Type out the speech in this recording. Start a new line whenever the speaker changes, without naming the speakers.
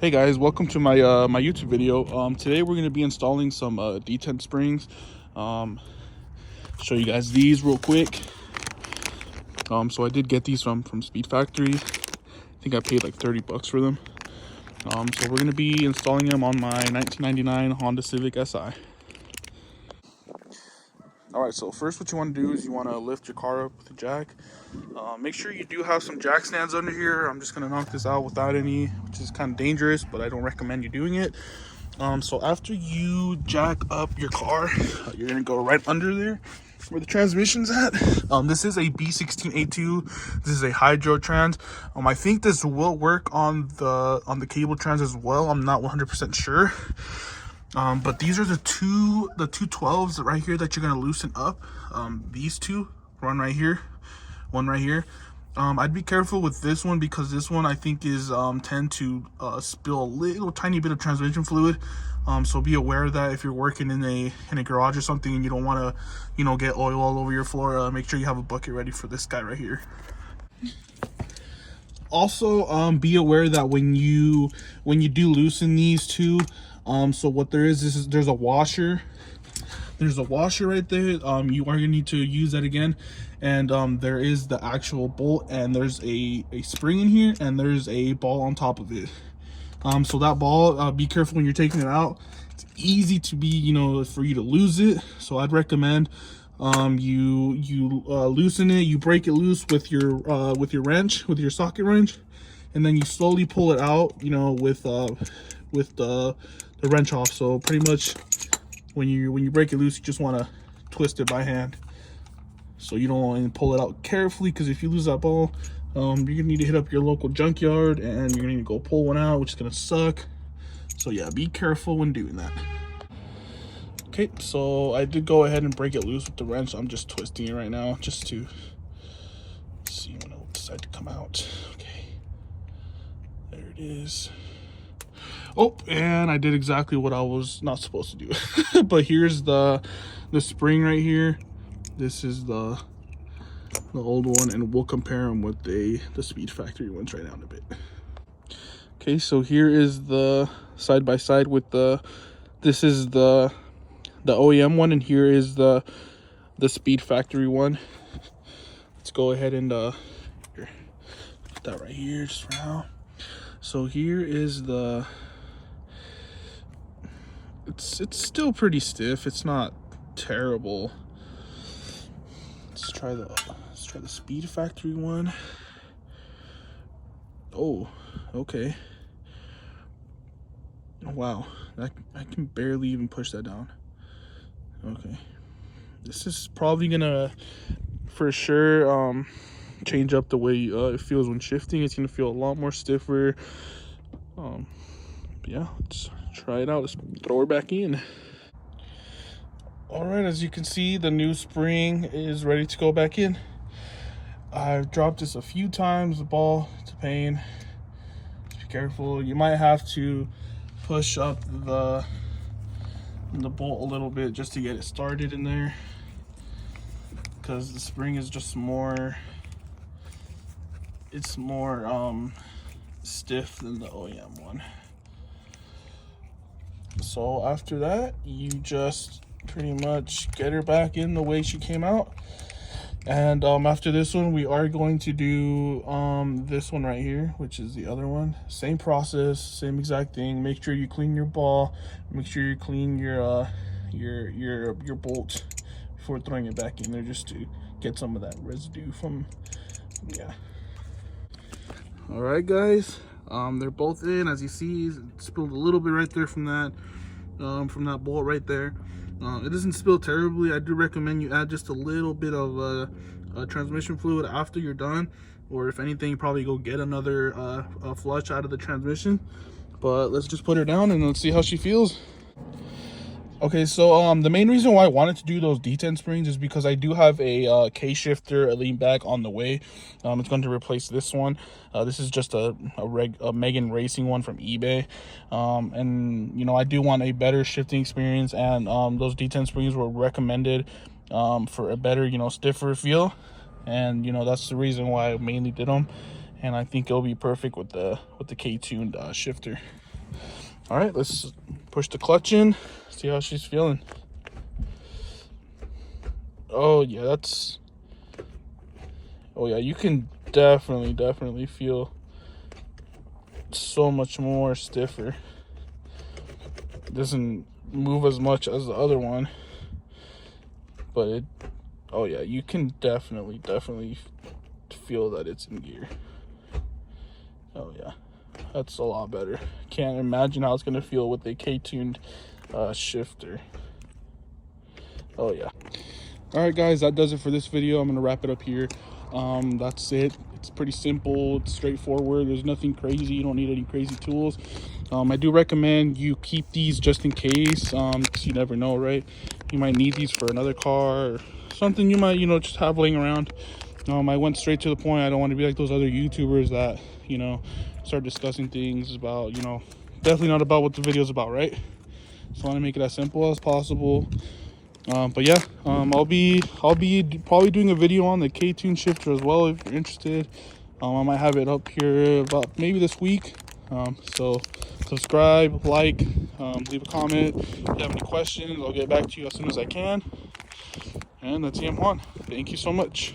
Hey guys, welcome to my my YouTube video. Today we're going to be installing some detent springs. Show you guys these real quick. So I did get these from Speed Factory. I think I paid like 30 bucks for them. So we're going to be installing them on my 1999 Honda Civic Si. Alright, so first what you want to do is you want to lift your car up with a jack. Make sure you do have some jack stands under here. I'm just going to knock this out without any, which is kind of dangerous, but I don't recommend you doing it. So after you jack up your car, you're going to go right under there where the transmission's at. This is a B16A2. This is a hydro trans. I think this will work on the cable trans as well. I'm not 100% sure. But these are the two 12s right here that you're gonna loosen up. These two, one right here. I'd be careful with this one because this one I think is tend to spill a little tiny bit of transmission fluid. So be aware of that if you're working in a garage or something and you don't want to, get oil all over your floor. Make sure you have a bucket ready for this guy right here. Also, be aware that when you do loosen these two, so what there is there's a washer. There's a washer right there. You are gonna need to use that again, and there is the actual bolt, and there's a spring in here, and there's a ball on top of it. So that ball, be careful when you're taking it out. It's easy to be, for you to lose it. So I'd recommend you loosen it, you break it loose with your wrench, with your socket wrench, and then you slowly pull it out, with the wrench off. So pretty much when you break it loose, you just want to twist it by hand, so you don't want to pull it out carefully, because if you lose that ball, you're gonna need to hit up your local junkyard and you're gonna need to go pull one out, which is gonna suck. So yeah, be careful when doing that. Okay, so I did go ahead and break it loose with the wrench. I'm just twisting it right now just to see when it'll decide to come out. Okay, there it is. Oh, and I did exactly what I was not supposed to do. But here's the spring right here. This is the old one, and we'll compare them with the Speed Factory ones right now in a bit. Okay, so here is the side by side with this is the OEM one, and here is the Speed Factory one. Let's go ahead and here, put that right here just for now. So here is it's still pretty stiff. It's not terrible. Let's try the Speed Factory one. Oh, okay. Wow, I can barely even push that down. Okay, this is probably gonna for sure change up the way it feels when shifting. It's gonna feel a lot more stiffer. Yeah, let's try it out. Let's throw her back in. All right, as you can see, the new spring is ready to go back in. I've dropped this a few times. The ball, it's a pain. Just be careful. You might have to push up the bolt a little bit just to get it started in there, because the spring is just more, it's more stiff than the OEM one. So after that, you just pretty much get her back in the way she came out. And after this one, we are going to do this one right here, which is the other one. Same process, same exact thing. Make sure you clean your ball. Make sure you clean your bolt before throwing it back in there, just to get some of that residue from yeah. All right, guys. They're both in. As you see, it spilled a little bit right there from that bolt right there. It doesn't spill terribly. I do recommend you add just a little bit of transmission fluid after you're done, or if anything, probably go get another flush out of the transmission. But let's just put her down and let's see how she feels. Okay, so the main reason why I wanted to do those detent springs is because I do have a K-shifter, a lean back on the way. It's going to replace this one. This is just a Megan Racing one from eBay. And I do want a better shifting experience, and those detent springs were recommended for a better, stiffer feel. And that's the reason why I mainly did them. and I think it'll be perfect with the K-tuned shifter. All right, let's push the clutch in, see how she's feeling. Oh yeah, oh yeah, you can definitely feel so much more stiffer. It doesn't move as much as the other one, but oh yeah, you can definitely feel that it's in gear. Oh yeah, that's a lot better. Can't imagine how it's gonna feel with a K-tuned shifter. Oh yeah. All right guys, that does it for this video. I'm gonna wrap it up here. That's it. It's pretty simple, it's straightforward. There's nothing crazy. You don't need any crazy tools. I do recommend you keep these just in case, because you never know, right? You might need these for another car or something you might, just have laying around. I went straight to the point. I don't want to be like those other YouTubers that, start discussing things about, definitely not about what the video is about, right? So I want to make it as simple as possible. But yeah, I'll be probably doing a video on the K-tune shifter as well if you're interested. I might have it up here about maybe this week. So subscribe, like, leave a comment. If you have any questions, I'll get back to you as soon as I can. And that's Juan. Thank you so much.